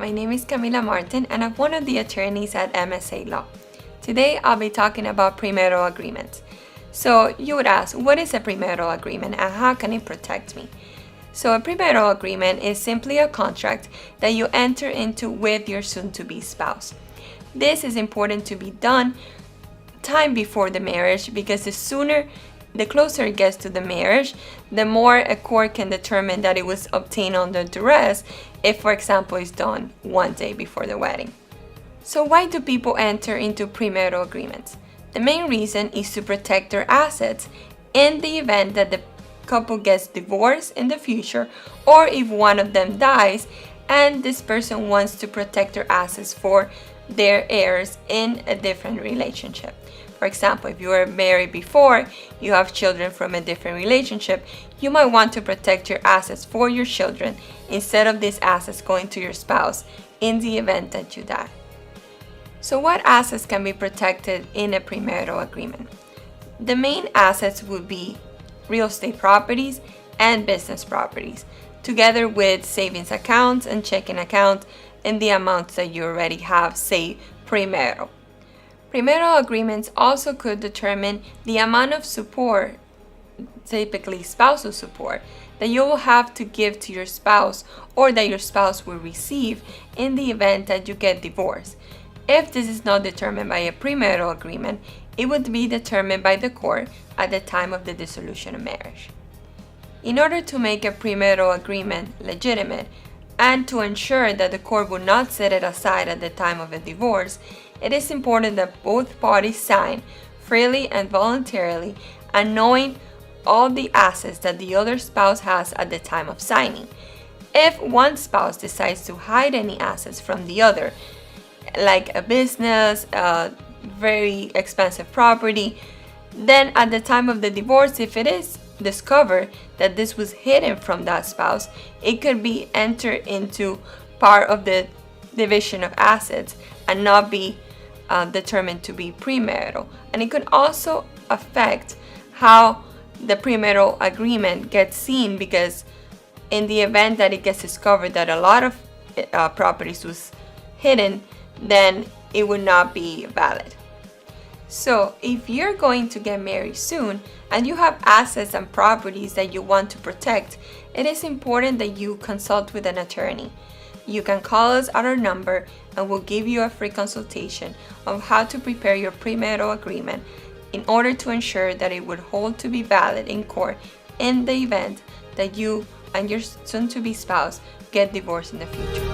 my name is Camila Martin and I'm one of the attorneys at MSA Law. Today I'll be talking about premarital agreements. So you would ask, what is a premarital agreement and how can it protect me? So a premarital agreement is simply a contract that you enter into with your soon-to-be spouse. This is important to be done time before the marriage because the closer it gets to the marriage, the more a court can determine that it was obtained under duress if, for example, it's done one day before the wedding. So why do people enter into premarital agreements? The main reason is to protect their assets in the event that the couple gets divorced in the future or if one of them dies and this person wants to protect their assets for their heirs in a different relationship. For example, if you were married before, you have children from a different relationship, you might want to protect your assets for your children instead of these assets going to your spouse in the event that you die. So what assets can be protected in a premarital agreement? The main assets would be real estate properties and business properties, together with savings accounts and checking accounts in the amounts that you already have, say, premarital. Premarital agreements also could determine the amount of support, typically spousal support, that you will have to give to your spouse or that your spouse will receive in the event that you get divorced. If this is not determined by a premarital agreement, it would be determined by the court at the time of the dissolution of marriage. In order to make a premarital agreement legitimate and to ensure that the court would not set it aside at the time of a divorce, it is important that both parties sign freely and voluntarily and knowing all the assets that the other spouse has at the time of signing. If one spouse decides to hide any assets from the other, like a business, a very expensive property, then at the time of the divorce, if it is discovered that this was hidden from that spouse, it could be entered into part of the division of assets and not be determined to be premarital. And it could also affect how the premarital agreement gets seen, because in the event that it gets discovered that a lot of properties was hidden, then it would not be valid. So if you're going to get married soon and you have assets and properties that you want to protect, it is important that you consult with an attorney. You can call us at our number and we'll give you a free consultation on how to prepare your premarital agreement in order to ensure that it would hold to be valid in court in the event that you and your soon-to-be spouse get divorced in the future.